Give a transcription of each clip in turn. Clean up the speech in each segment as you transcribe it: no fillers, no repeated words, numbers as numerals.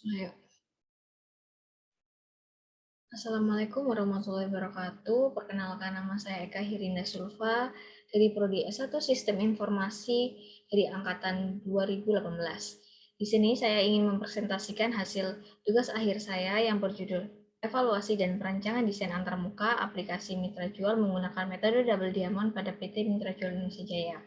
Ayo. Assalamualaikum warahmatullahi wabarakatuh. Perkenalkan, nama saya Eka Hirinda Sulfa dari Prodi S1 Sistem Informasi dari angkatan 2018. Di sini saya ingin mempresentasikan hasil tugas akhir saya yang berjudul Evaluasi dan Perancangan Desain Antarmuka Aplikasi Mitra Jual menggunakan metode Double Diamond pada PT Mitra Jual Indonesia Jaya.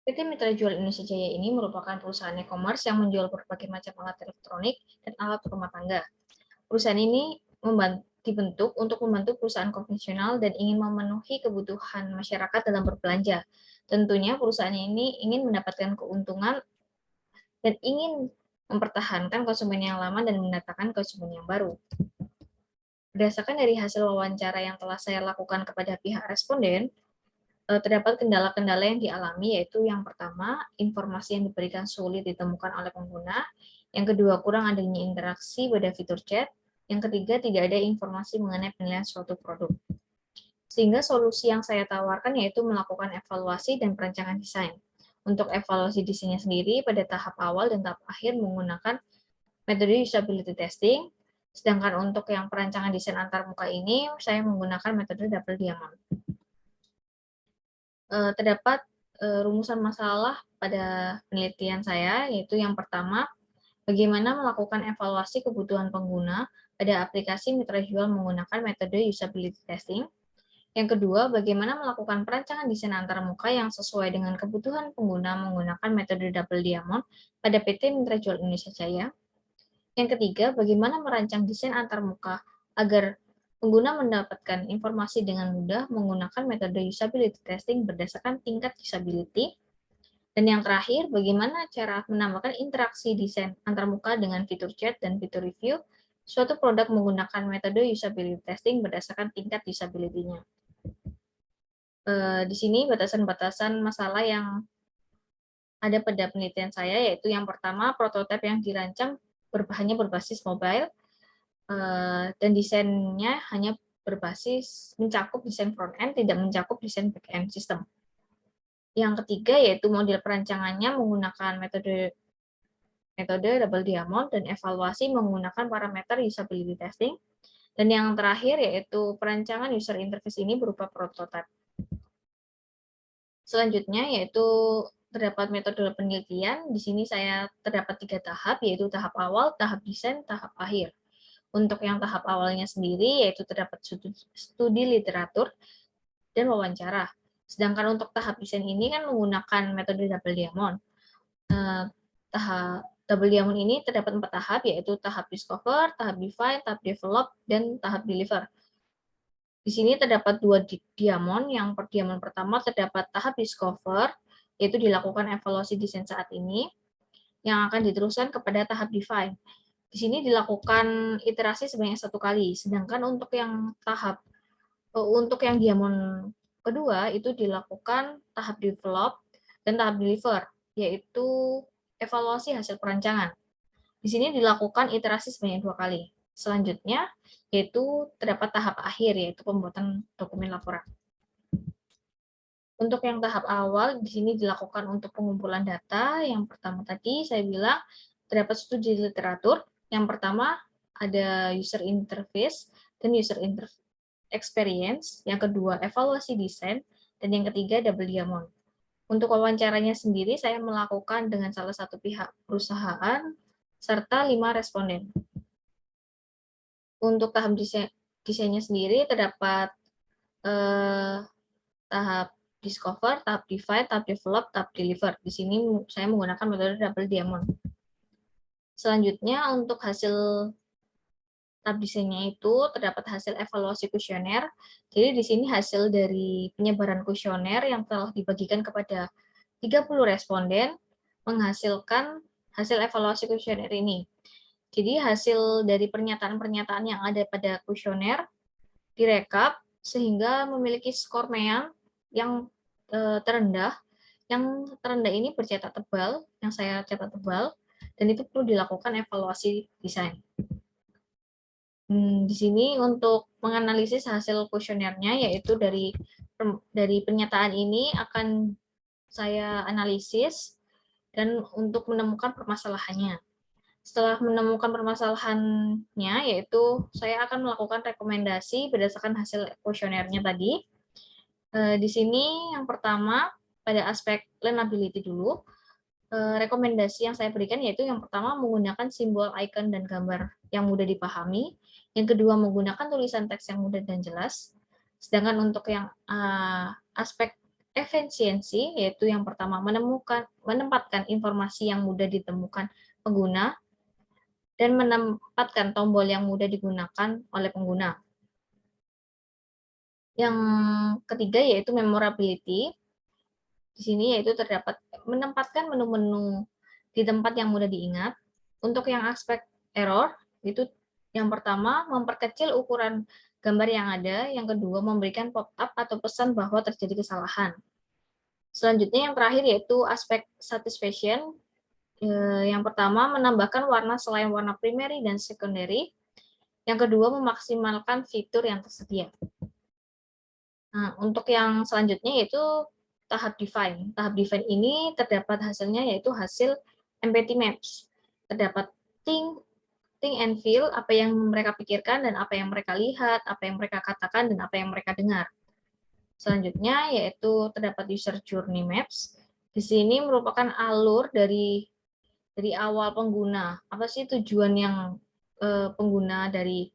PT Mitra Jual Indonesia Jaya ini merupakan perusahaan e-commerce yang menjual berbagai macam alat elektronik dan alat rumah tangga. Perusahaan ini dibentuk untuk membantu perusahaan konvensional dan ingin memenuhi kebutuhan masyarakat dalam berbelanja. Tentunya perusahaan ini ingin mendapatkan keuntungan dan ingin mempertahankan konsumen yang lama dan mendatangkan konsumen yang baru. Berdasarkan dari hasil wawancara yang telah saya lakukan kepada pihak responden, terdapat kendala-kendala yang dialami, yaitu yang pertama, informasi yang diberikan sulit ditemukan oleh pengguna, yang kedua, kurang adanya interaksi pada fitur chat, yang ketiga, tidak ada informasi mengenai penilaian suatu produk. Sehingga solusi yang saya tawarkan yaitu melakukan evaluasi dan perancangan desain. Untuk evaluasi desainnya sendiri pada tahap awal dan tahap akhir menggunakan metode usability testing, sedangkan untuk yang perancangan desain antarmuka ini saya menggunakan metode double diamond. Terdapat rumusan masalah pada penelitian saya, yaitu yang pertama, bagaimana melakukan evaluasi kebutuhan pengguna pada aplikasi mitra jual menggunakan metode usability testing. Yang kedua, bagaimana melakukan perancangan desain antarmuka yang sesuai dengan kebutuhan pengguna menggunakan metode double diamond pada PT Mitra Jual Indonesia Jaya. Yang ketiga, bagaimana merancang desain antarmuka agar pengguna mendapatkan informasi dengan mudah menggunakan metode usability testing berdasarkan tingkat usability. Dan yang terakhir, bagaimana cara menambahkan interaksi desain antarmuka dengan fitur chat dan fitur review suatu produk menggunakan metode usability testing berdasarkan tingkat usability-nya. Di sini batasan-batasan masalah yang ada pada penelitian saya, yaitu yang pertama, prototipe yang dirancang hanya berbasis mobile, dan desainnya hanya berbasis mencakup desain front end, tidak mencakup desain back end system. Yang ketiga yaitu model perancangannya menggunakan metode double diamond dan evaluasi menggunakan parameter usability testing. Dan yang terakhir yaitu perancangan user interface ini berupa prototipe. Selanjutnya yaitu terdapat metode penelitian. Di sini saya terdapat 3 tahap, yaitu tahap awal, tahap desain, tahap akhir. Untuk yang tahap awalnya sendiri yaitu terdapat studi literatur dan wawancara. Sedangkan untuk tahap desain ini kan menggunakan metode double diamond. Tahap double diamond ini terdapat 4 tahap, yaitu tahap discover, tahap define, tahap develop, dan tahap deliver. Di sini terdapat 2 diamond. Yang diamond pertama terdapat tahap discover, yaitu dilakukan evaluasi desain saat ini, yang akan diteruskan kepada tahap define. Di sini dilakukan iterasi sebanyak 1 kali, sedangkan untuk yang diamond kedua itu dilakukan tahap develop dan tahap deliver, yaitu evaluasi hasil perancangan. Di sini dilakukan iterasi sebanyak 2 kali. Selanjutnya, yaitu terdapat tahap akhir, yaitu pembuatan dokumen laporan. Untuk yang tahap awal, di sini dilakukan untuk pengumpulan data. Yang pertama tadi saya bilang terdapat studi literatur. Yang pertama ada user interface dan user experience. Yang kedua evaluasi desain. Dan yang ketiga double diamond. Untuk wawancaranya sendiri saya melakukan dengan salah satu pihak perusahaan serta 5 responden. Untuk tahap desainnya sendiri terdapat tahap discover, tahap define, tahap develop, tahap deliver. Di sini saya menggunakan metode double diamond. Selanjutnya untuk hasil tahap desainnya itu terdapat hasil evaluasi kuesioner. Jadi di sini hasil dari penyebaran kuesioner yang telah dibagikan kepada 30 responden menghasilkan hasil evaluasi kuesioner ini. Jadi hasil dari pernyataan-pernyataan yang ada pada kuesioner direkap sehingga memiliki skor MEAN yang terendah. Yang terendah ini bercetak tebal, yang saya cetak tebal, dan itu perlu dilakukan evaluasi desain. Di sini untuk menganalisis hasil kuesionernya, yaitu dari pernyataan ini akan saya analisis dan untuk menemukan permasalahannya. Setelah menemukan permasalahannya, yaitu saya akan melakukan rekomendasi berdasarkan hasil kuesionernya tadi. Di sini yang pertama, pada aspek learnability dulu, rekomendasi yang saya berikan yaitu yang pertama menggunakan simbol, icon, dan gambar yang mudah dipahami. Yang kedua menggunakan tulisan teks yang mudah dan jelas. Sedangkan untuk yang aspek efisiensi yaitu yang pertama menempatkan informasi yang mudah ditemukan pengguna dan menempatkan tombol yang mudah digunakan oleh pengguna. Yang ketiga yaitu memorability. Di sini yaitu terdapat menempatkan menu-menu di tempat yang mudah diingat. Untuk yang aspek error, itu yang pertama memperkecil ukuran gambar yang ada, yang kedua memberikan pop-up atau pesan bahwa terjadi kesalahan. Selanjutnya yang terakhir yaitu aspek satisfaction. Yang pertama menambahkan warna selain warna primary dan secondary. Yang kedua memaksimalkan fitur yang tersedia. Nah, untuk yang selanjutnya yaitu tahap define. Tahap define ini terdapat hasilnya yaitu hasil empathy maps. Terdapat think and feel, apa yang mereka pikirkan dan apa yang mereka lihat, apa yang mereka katakan dan apa yang mereka dengar. Selanjutnya yaitu terdapat user journey maps. Di sini merupakan alur dari awal pengguna. Apa sih tujuan yang pengguna dari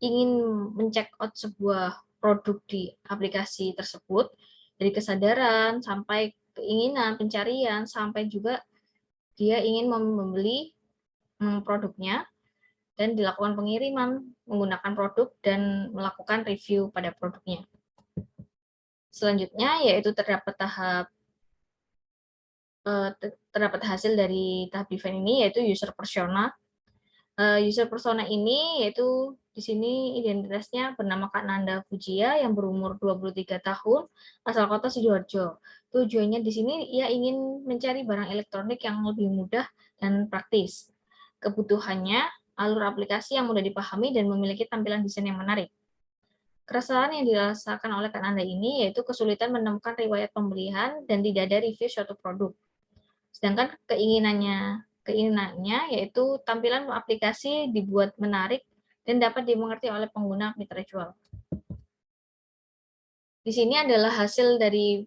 ingin mencek out sebuah produk di aplikasi tersebut, dari kesadaran sampai keinginan pencarian sampai juga dia ingin membeli produknya dan dilakukan pengiriman menggunakan produk dan melakukan review pada produknya. Selanjutnya yaitu terdapat hasil dari tahap define ini yaitu user persona. User persona ini yaitu di sini identitasnya bernama Kak Nanda Fujia yang berumur 23 tahun, asal kota Sidoarjo. Tujuannya di sini ia ingin mencari barang elektronik yang lebih mudah dan praktis. Kebutuhannya alur aplikasi yang mudah dipahami dan memiliki tampilan desain yang menarik. Keresahan yang dirasakan oleh Kak Nanda ini yaitu kesulitan menemukan riwayat pembelian dan tidak ada review suatu produk. Sedangkan keinginannya yaitu tampilan aplikasi dibuat menarik dan dapat dimengerti oleh pengguna mitra jual. Di sini adalah hasil dari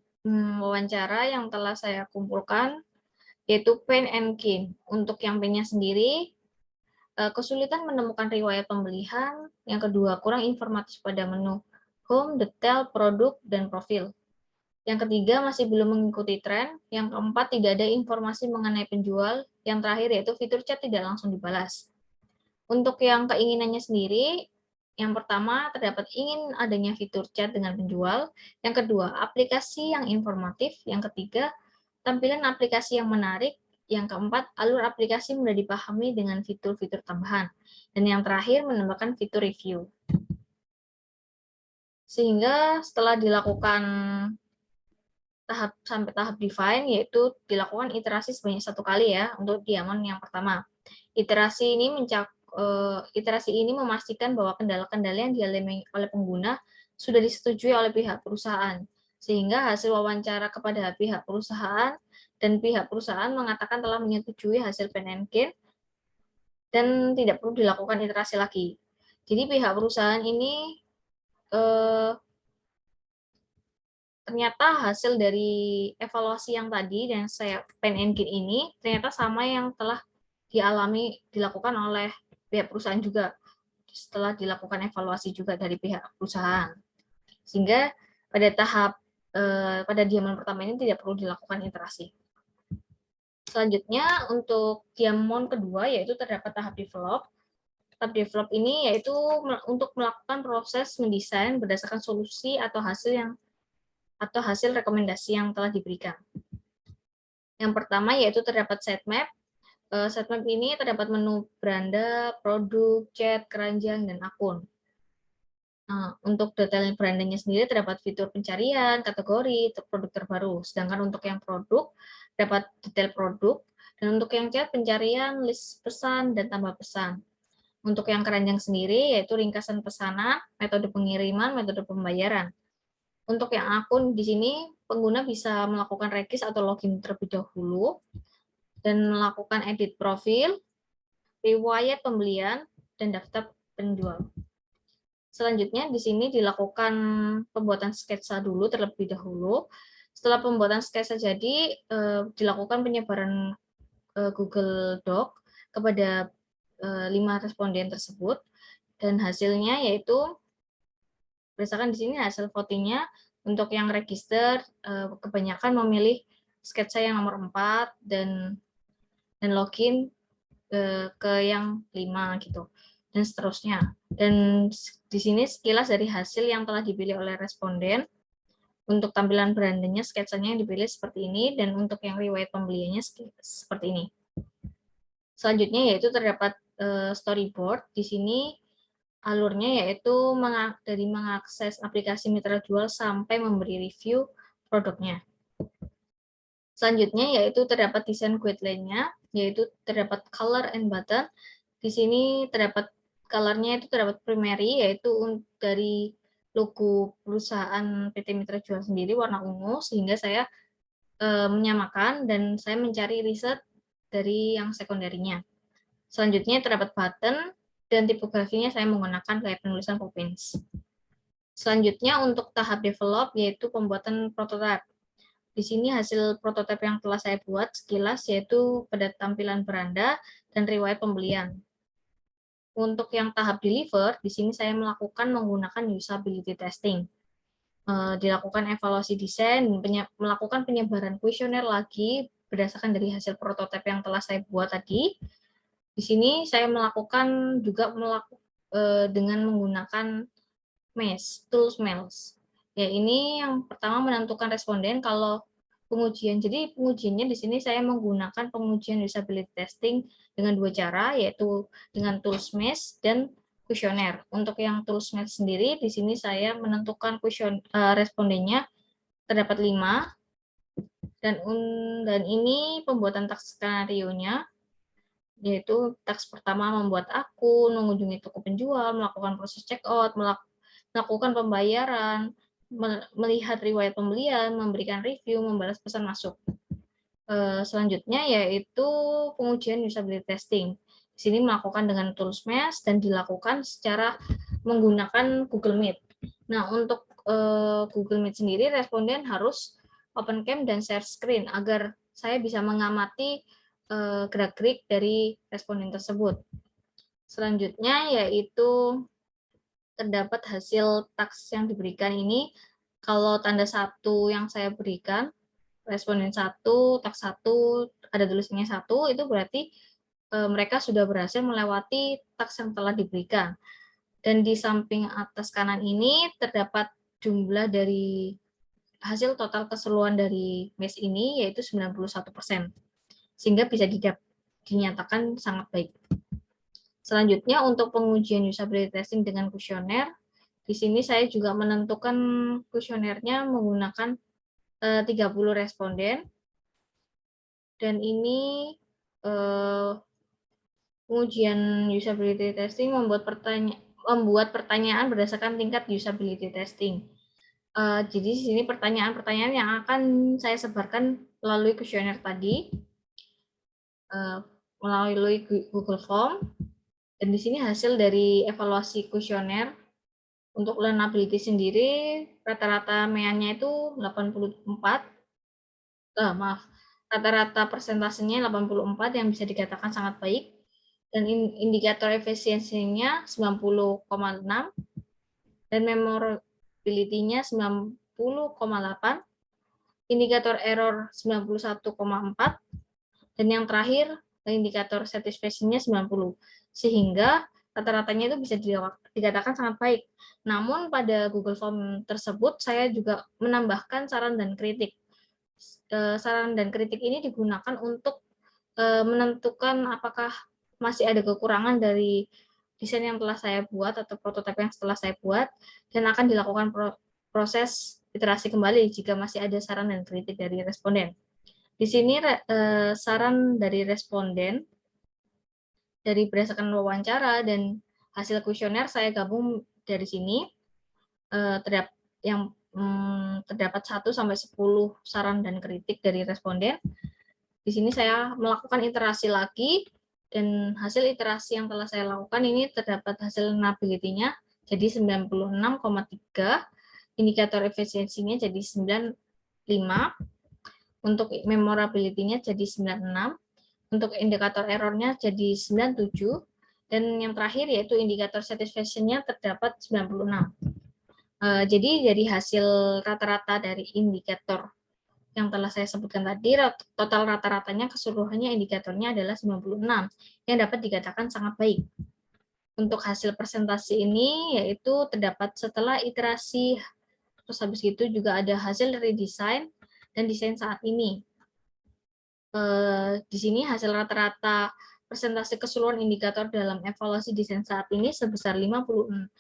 wawancara yang telah saya kumpulkan, yaitu Pain and Gain. Untuk yang pain-nya sendiri, kesulitan menemukan riwayat pembelian. Yang kedua, kurang informatif pada menu home, detail, produk, dan profil. Yang ketiga, masih belum mengikuti tren. Yang keempat, tidak ada informasi mengenai penjual. Yang terakhir, yaitu fitur chat tidak langsung dibalas. Untuk yang keinginannya sendiri, yang pertama, terdapat ingin adanya fitur chat dengan penjual. Yang kedua, aplikasi yang informatif. Yang ketiga, tampilan aplikasi yang menarik. Yang keempat, alur aplikasi mudah dipahami dengan fitur-fitur tambahan. Dan yang terakhir, menambahkan fitur review. Sehingga setelah dilakukan sampai tahap define, yaitu dilakukan iterasi sebanyak 1 kali ya untuk diamond yang pertama. Iterasi ini memastikan bahwa kendala-kendala yang dialami oleh pengguna sudah disetujui oleh pihak perusahaan, sehingga hasil wawancara kepada pihak perusahaan dan pihak perusahaan mengatakan telah menyetujui hasil pain and gain dan tidak perlu dilakukan iterasi lagi. Jadi pihak perusahaan ini ternyata hasil dari evaluasi yang tadi dan saya pain and gain ini ternyata sama yang telah dilakukan oleh pihak perusahaan juga setelah dilakukan evaluasi juga dari pihak perusahaan. Sehingga pada diamond pertama ini tidak perlu dilakukan iterasi. Selanjutnya untuk diamond kedua yaitu terdapat tahap develop. Tahap develop ini yaitu untuk melakukan proses mendesain berdasarkan solusi atau hasil rekomendasi yang telah diberikan. Yang pertama yaitu terdapat sitemap. Sitemap ini terdapat menu beranda, produk, chat, keranjang, dan akun. Nah, untuk detail brandanya sendiri terdapat fitur pencarian, kategori, produk terbaru. Sedangkan untuk yang produk, dapat detail produk. Dan untuk yang chat, pencarian, list pesan, dan tambah pesan. Untuk yang keranjang sendiri, yaitu ringkasan pesanan, metode pengiriman, metode pembayaran. Untuk yang akun di sini, pengguna bisa melakukan regis atau login terlebih dahulu, dan melakukan edit profil, riwayat pembelian, dan daftar penjual. Selanjutnya di sini dilakukan pembuatan sketsa dulu terlebih dahulu. Setelah pembuatan sketsa jadi, dilakukan penyebaran Google Doc kepada 5 responden tersebut, dan hasilnya yaitu berdasarkan di sini hasil votingnya. Untuk yang register kebanyakan memilih sketsa yang nomor 4 dan login ke yang 5 gitu, dan seterusnya. Dan di sini sekilas dari hasil yang telah dipilih oleh responden. Untuk tampilan brandingnya, sketsanya yang dipilih seperti ini, dan untuk yang riwayat pembeliannya seperti ini. Selanjutnya yaitu terdapat storyboard. Di sini alurnya yaitu dari mengakses aplikasi mitra jual sampai memberi review produknya. Selanjutnya yaitu terdapat desain guideline-nya, yaitu terdapat color and button. Di sini terdapat color-nya itu terdapat primary, yaitu dari logo perusahaan PT Mitra Jual sendiri warna ungu, sehingga saya menyamakan dan saya mencari riset dari yang sekunderinya. Selanjutnya terdapat button dan tipografinya saya menggunakan kayak penulisan Poppins. Selanjutnya untuk tahap develop yaitu pembuatan prototipe. Di sini hasil prototipe yang telah saya buat sekilas yaitu pada tampilan beranda dan riwayat pembelian. Untuk yang tahap deliver, di sini saya melakukan menggunakan usability testing. Dilakukan evaluasi desain, melakukan penyebaran kuesioner lagi berdasarkan dari hasil prototipe yang telah saya buat tadi. Di sini saya melakukan juga dengan menggunakan tools MELS. Ya, ini yang pertama menentukan responden kalau pengujian. Jadi pengujiannya di sini saya menggunakan pengujian usability testing dengan 2 cara, yaitu dengan tools MELS dan kuesioner. Untuk yang tools MELS sendiri, di sini saya menentukan respondennya terdapat 5, dan ini pembuatan teks skenario-nya, yaitu teks pertama membuat akun, mengunjungi toko penjual, melakukan proses checkout, melakukan pembayaran, melihat riwayat pembelian, memberikan review, membalas pesan masuk. Selanjutnya yaitu pengujian usability testing. Di sini melakukan dengan tools MES dan dilakukan secara menggunakan Google Meet. Nah, untuk Google Meet sendiri, responden harus open cam dan share screen agar saya bisa mengamati gerak-gerik dari responden tersebut. Selanjutnya yaitu terdapat hasil task yang diberikan ini. Kalau tanda 1 yang saya berikan, responden 1, task 1, ada tulisannya 1, itu berarti mereka sudah berhasil melewati task yang telah diberikan. Dan di samping atas kanan ini terdapat jumlah dari hasil total keseluruhan dari MES ini, yaitu 91%. Sehingga bisa dinyatakan sangat baik. Selanjutnya untuk pengujian usability testing dengan kuesioner, di sini saya juga menentukan kuesionernya menggunakan 30 responden, dan ini pengujian usability testing membuat pertanyaan berdasarkan tingkat usability testing. Jadi di sini pertanyaan-pertanyaan yang akan saya sebarkan melalui kuesioner tadi, melalui Google Form, dan di sini hasil dari evaluasi kuesioner. Untuk learnability sendiri rata-rata MEA-nya itu 84, rata-rata persentasenya 84 yang bisa dikatakan sangat baik, dan indikator efisiensinya 90,6, dan memorability-nya 90,8, indikator error 91,4, dan yang terakhir indikator satisfaction-nya 90, sehingga rata-ratanya itu bisa dikatakan sangat baik. Namun pada Google Form tersebut saya juga menambahkan saran dan kritik. Saran dan kritik ini digunakan untuk menentukan apakah masih ada kekurangan dari desain yang telah saya buat atau prototipe yang setelah saya buat, dan akan dilakukan proses iterasi kembali jika masih ada saran dan kritik dari responden. Di sini saran dari responden dari berdasarkan wawancara dan hasil kuesioner saya gabung dari sini. Terdapat 1 sampai 10 saran dan kritik dari responden. Di sini saya melakukan iterasi lagi Dan hasil iterasi yang telah saya lakukan ini terdapat hasil learnability-nya jadi 96,3, indikator efisiensinya jadi 95, untuk memorability-nya jadi 96, untuk indikator error-nya jadi 97, dan yang terakhir yaitu indikator satisfaction-nya terdapat 96. Jadi dari hasil rata-rata dari indikator yang telah saya sebutkan tadi, total rata-ratanya keseluruhannya indikatornya adalah 96, yang dapat dikatakan sangat baik. Untuk hasil presentasi ini yaitu terdapat setelah iterasi, terus habis itu juga ada hasil redesign dan desain saat ini. Di sini hasil rata-rata presentasi keseluruhan indikator dalam evaluasi desain saat ini sebesar 52%,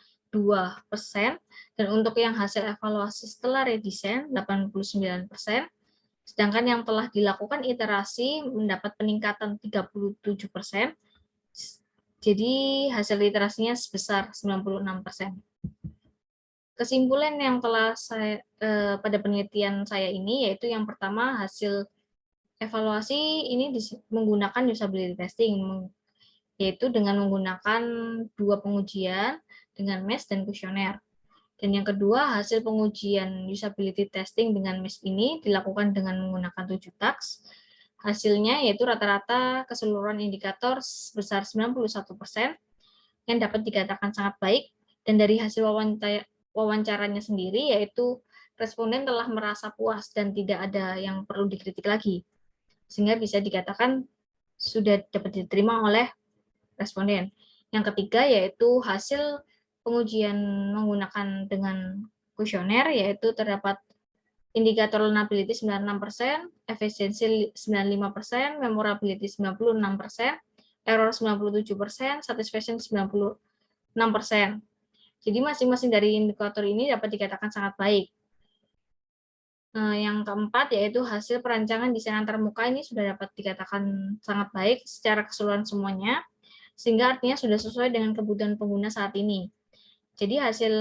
dan untuk yang hasil evaluasi setelah redesign 89%, sedangkan yang telah dilakukan iterasi mendapat peningkatan 37%, jadi hasil iterasinya sebesar 96%. Kesimpulan yang telah saya pada penelitian saya ini yaitu yang pertama, hasil evaluasi ini menggunakan usability testing, yaitu dengan menggunakan 2 pengujian dengan MES dan kuesioner. Dan yang kedua, hasil pengujian usability testing dengan MES ini dilakukan dengan menggunakan 7 task. Hasilnya yaitu rata-rata keseluruhan indikator sebesar 91%, yang dapat dikatakan sangat baik. Dan dari hasil wawancaranya sendiri, yaitu responden telah merasa puas dan tidak ada yang perlu dikritik lagi, sehingga bisa dikatakan sudah dapat diterima oleh responden. Yang ketiga yaitu hasil pengujian menggunakan dengan kuesioner, yaitu terdapat indikator learnability 96%, efisiensi 95%, memorability 96%, error 97%, satisfaction 96%. Jadi masing-masing dari indikator ini dapat dikatakan sangat baik. Yang keempat yaitu hasil perancangan desain antarmuka ini sudah dapat dikatakan sangat baik secara keseluruhan semuanya, sehingga artinya sudah sesuai dengan kebutuhan pengguna saat ini. Jadi hasil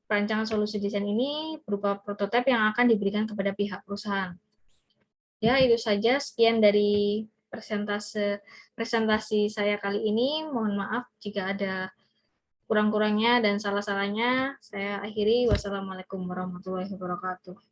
perancangan solusi desain ini berupa prototipe yang akan diberikan kepada pihak perusahaan. Ya, itu saja, sekian dari presentasi saya kali ini. Mohon maaf jika ada kurang-kurangnya dan salah-salahnya. Saya akhiri. Wassalamualaikum warahmatullahi wabarakatuh.